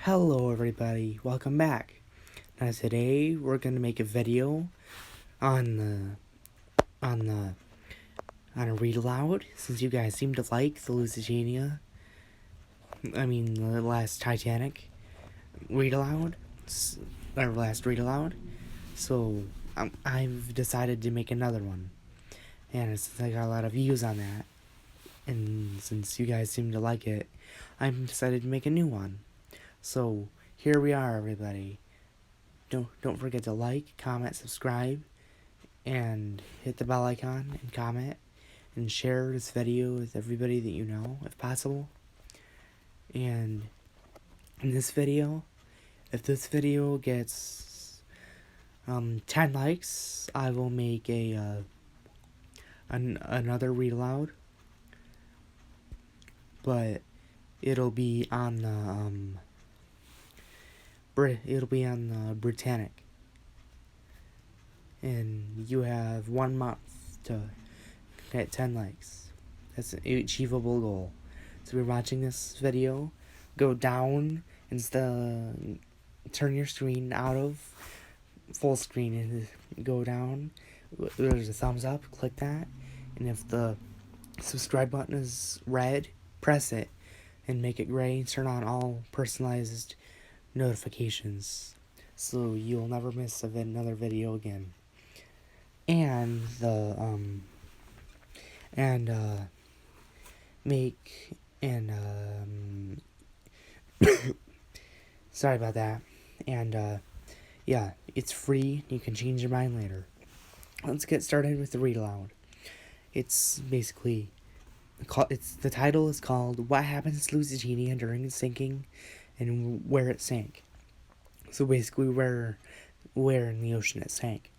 Hello everybody, welcome back. Now today we're gonna make a video on a ReadAloud, since you guys seem to like the Lusitania. The last Titanic ReadAloud, our last ReadAloud. So I've decided to make another one, and since I got a lot of views on that, and since you guys seem to like it, I've decided to make a new one. So here we are, everybody. Don't forget to like, comment, subscribe, and hit the bell icon and comment and share this video with everybody that you know, if possible. And in this video, if this video gets 10 likes, I will make another ReadAloud, but it'll be on the Britannic, and you have 1 month to get 10 likes. That's an achievable goal. So if you're watching this video, go down and turn your screen out of full screen and go down. There's a thumbs up, click that, and if the subscribe button is red, press it and make it gray. Turn on all personalized notifications so you'll never miss another video again. And sorry about that. And yeah, it's free. You can change your mind later. Let's get started with the ReadAloud. It's basically the title is called "What Happens to Lusitania During Its Sinking and Where It Sank." So basically, where in the ocean it sank.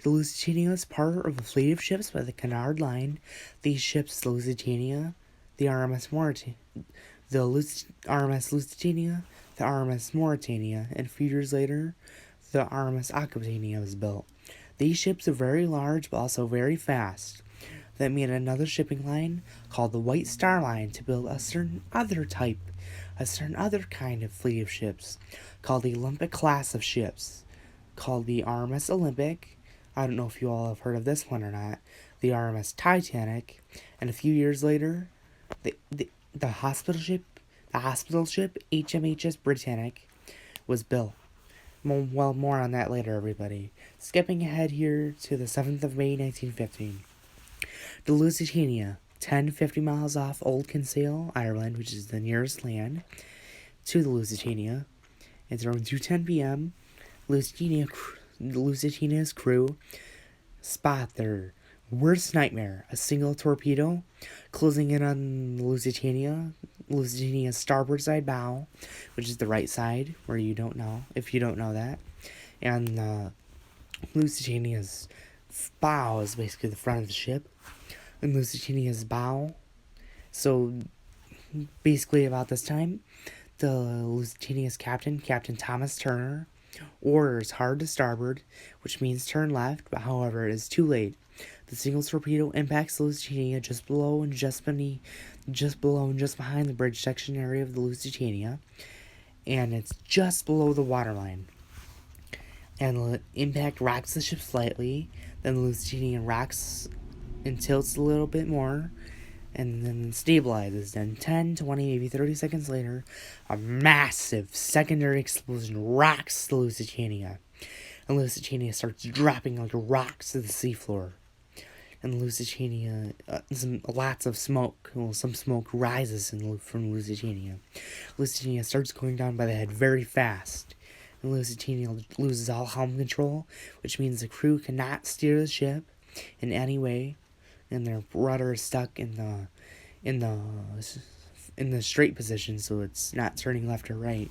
The Lusitania is part of a fleet of ships by the Cunard Line. These ships, the Lusitania, the RMS Lusitania, the RMS Mauritania, and a few years later, the RMS Aquitania was built. These ships are very large, but also very fast. That made another shipping line called the White Star Line to build a certain other kind of fleet of ships called the Olympic class of ships, called the RMS Olympic. I don't know if you all have heard of this one or not. The RMS Titanic, and a few years later, the hospital ship HMHS Britannic was built. Well, more on that later, everybody. Skipping ahead here to the 7th of May, 1915. The Lusitania, 50 miles off Old Kinsale, Ireland, which is the nearest land to the Lusitania. It's around 2:10 p.m. Lusitania's crew spot their worst nightmare: a single torpedo closing in on Lusitania's starboard side bow, which is the right side, where you don't know, if you don't know that. And Lusitania's bow is basically the front of the ship, and Lusitania's bow. So basically about this time, the Lusitania's Captain Thomas Turner, orders hard to starboard, which means turn left, but however it is too late. The single torpedo impacts the Lusitania just below and just behind the bridge section area of the Lusitania, and it's just below the waterline. And the impact rocks the ship slightly, then the Lusitania rocks and tilts a little bit more, and then stabilizes. Then 10, 20, maybe 30 seconds later, a massive secondary explosion rocks the Lusitania, and Lusitania starts dropping like rocks to the seafloor. And the Lusitania, lots of smoke, some smoke rises from Lusitania. Lusitania starts going down by the head very fast, and Lusitania loses all helm control, which means the crew cannot steer the ship in any way, and their rudder is stuck in the straight position, so it's not turning left or right.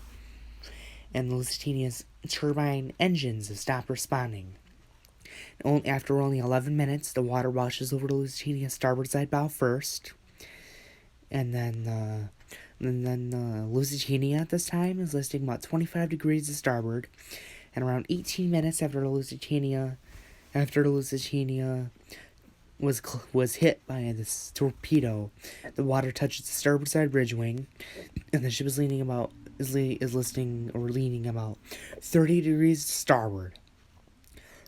And the Lusitania's turbine engines have stopped responding. After only 11 minutes, the water washes over the Lusitania's starboard side bow first, and then Lusitania at this time is listing about 25 degrees to starboard, and around 18 minutes after the Lusitania was hit by this torpedo, the water touches the starboard side bridge wing, and the ship is leaning about is listing or leaning about 30 degrees to starboard.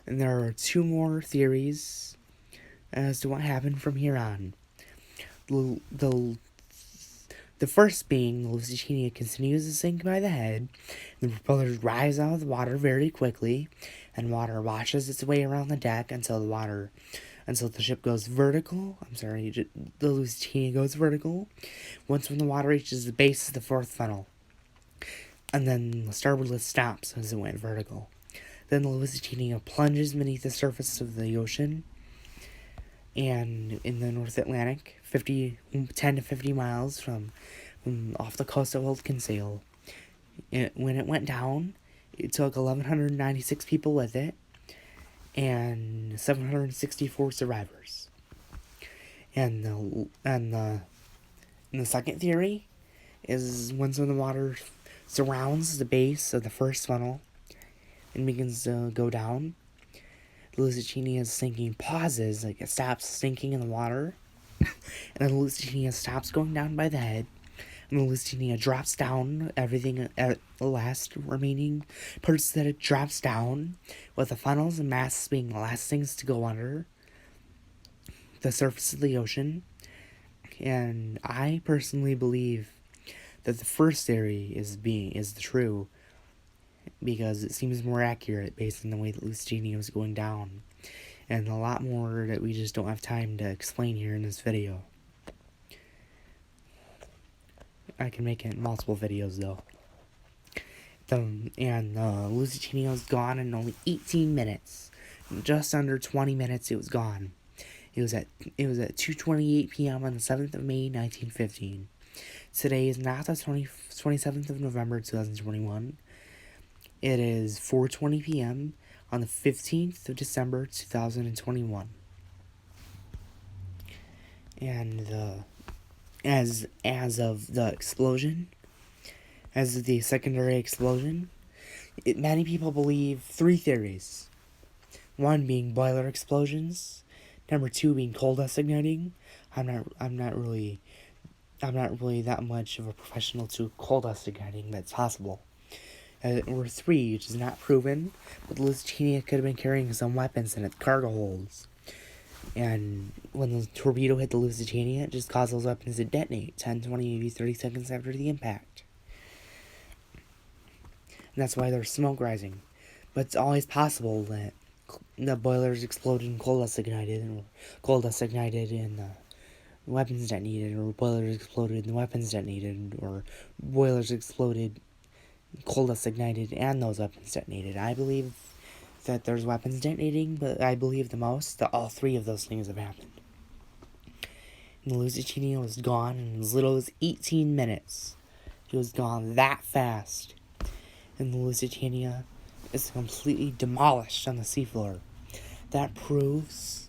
And there are two more theories as to what happened from here on. The first being the Lusitania continues to sink by the head, the propellers rise out of the water very quickly, and water washes its way around the deck until the ship goes vertical. The Lusitania goes vertical. When the water reaches the base of the fourth funnel, and then the starboard lift stops as it went vertical. Then the Lusitania plunges beneath the surface of the ocean, and in the North Atlantic, 10 to 50 miles from off the coast of Old Kinsale. When it went down, it took 1,196 people with it, and 764 survivors. And the second theory is when some of the water surrounds the base of the first funnel and begins to go down, the Lusitania's sinking pauses, like it stops sinking in the water, and then the Lusitania stops going down by the head, and the Lusitania drops down everything at the last remaining parts that it drops down, with the funnels and masts being the last things to go under the surface of the ocean. And I personally believe that the first theory is the true, because it seems more accurate based on the way that Lusitania was going down, and a lot more that we just don't have time to explain here in this video. I can make it in multiple videos though. Lusitania was gone in only 18 minutes. In just under 20 minutes, it was gone. It was at 2:28 p.m. on the 7th of May, 1915. Today is not the 27th of November, 2021. It is 4:20 p.m. on the 15th of December, 2021. And as of the explosion, as of the secondary explosion, many people believe three theories. One being boiler explosions. Number two being coal dust igniting. I'm not really that much of a professional to coal dust igniting, but it's possible. Or three, which is not proven, but the Lusitania could have been carrying some weapons in its cargo holds. And when the torpedo hit the Lusitania, it just caused those weapons to detonate 10, 20, maybe 30 seconds after the impact. And that's why there's smoke rising. But it's always possible that the boilers exploded and coal dust ignited, or coal dust ignited and the weapons detonated, or boilers exploded and the weapons detonated, or boilers exploded, coal dust ignited, and those weapons detonated. I believe that there's weapons detonating, but I believe the most that all three of those things have happened. And the Lusitania was gone in as little as 18 minutes. It was gone that fast. And the Lusitania is completely demolished on the seafloor. That proves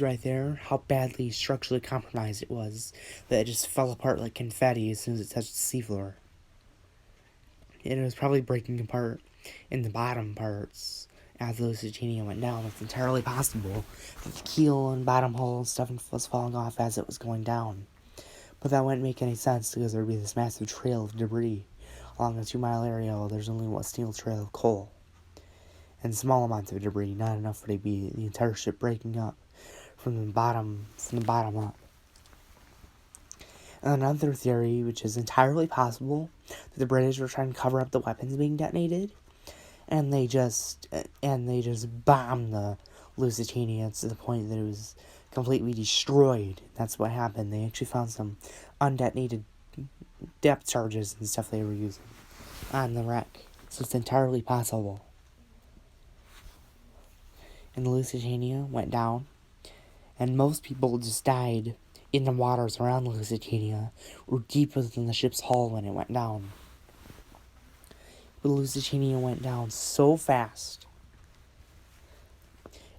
right there how badly structurally compromised it was, that it just fell apart like confetti as soon as it touched the seafloor. And it was probably breaking apart in the bottom parts as the Lusitania went down. It's entirely possible that the keel and bottom hull and stuff was falling off as it was going down. But that wouldn't make any sense, because there would be this massive trail of debris along a 2-mile area while there's only one steel trail of coal. And small amounts of debris, not enough for it to be the entire ship breaking up from the bottom up. And another theory, which is entirely possible, that the British were trying to cover up the weapons being detonated, and they just bombed the Lusitania to the point that it was completely destroyed. That's what happened. They actually found some undetonated depth charges and stuff they were using on the wreck. So it's entirely possible. And the Lusitania went down, and most people just died in the waters around the Lusitania, or deeper than the ship's hull when it went down. But the Lusitania went down so fast,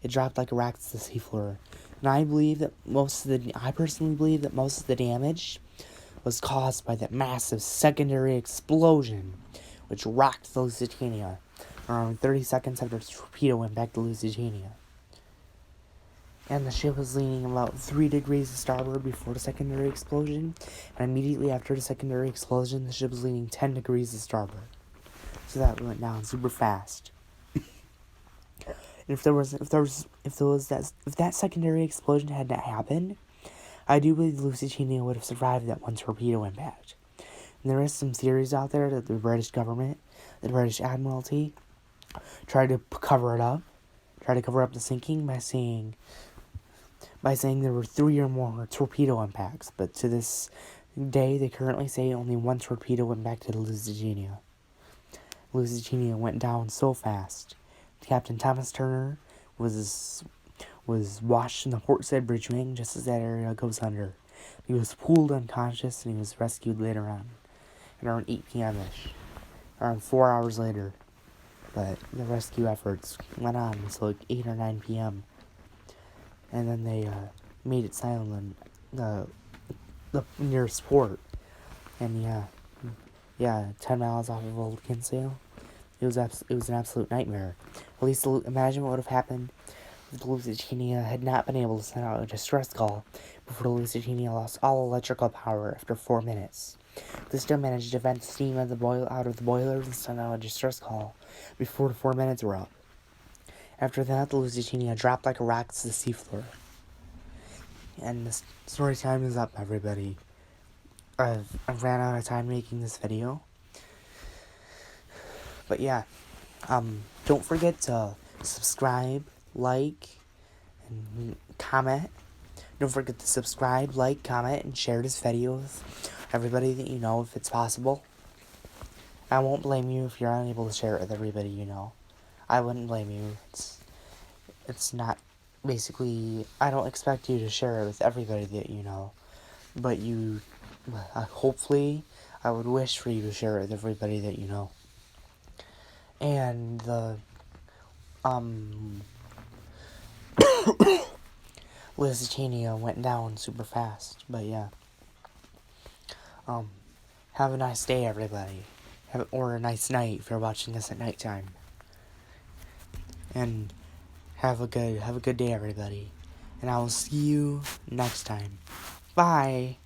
it dropped like a rock to the seafloor. And I personally believe that most of the damage was caused by that massive secondary explosion, which rocked the Lusitania around 30 seconds after the torpedo went back to Lusitania. And the ship was leaning about 3 degrees to starboard before the secondary explosion. And immediately after the secondary explosion, the ship was leaning 10 degrees to starboard. So that went down super fast. And if that secondary explosion had not happened, I do believe the Lusitania would have survived that one torpedo impact. And there is some theories out there that the British government, the British Admiralty, tried to cover it up, tried to cover up the sinking by saying there were 3 or more torpedo impacts. But to this day, they currently say only 1 torpedo impacted the Lusitania. Lusitania went down so fast. Captain Thomas Turner was washed in the portside bridge wing just as that area goes under. He was pulled unconscious and he was rescued later on, at around 8 p.m.-ish, around 4 hours later. But the rescue efforts went on until like 8 or 9 p.m. And then they made it silent, the nearest port. And yeah, 10 miles off of Old Kinsale. It was an absolute nightmare. At least imagine what would have happened if the Lusitania had not been able to send out a distress call before the Lusitania lost all electrical power after 4 minutes. They still managed to vent steam out of the boilers and send out a distress call before the 4 minutes were up. After that, the Lusitania dropped like a rock to the seafloor. And the story time is up, everybody. I've ran out of time making this video. But yeah, don't forget to subscribe, like, and comment. Don't forget to subscribe, like, comment, and share this video with everybody that you know if it's possible. I won't blame you if you're unable to share it with everybody you know. I wouldn't blame you. It's not, basically, I don't expect you to share it with everybody that you know. But hopefully, I would wish for you to share it with everybody that you know. And the Lusitania went down super fast. But yeah. Have a nice day, everybody. Or a nice night if you're watching this at nighttime. And have a good day, everybody. And I will see you next time. Bye.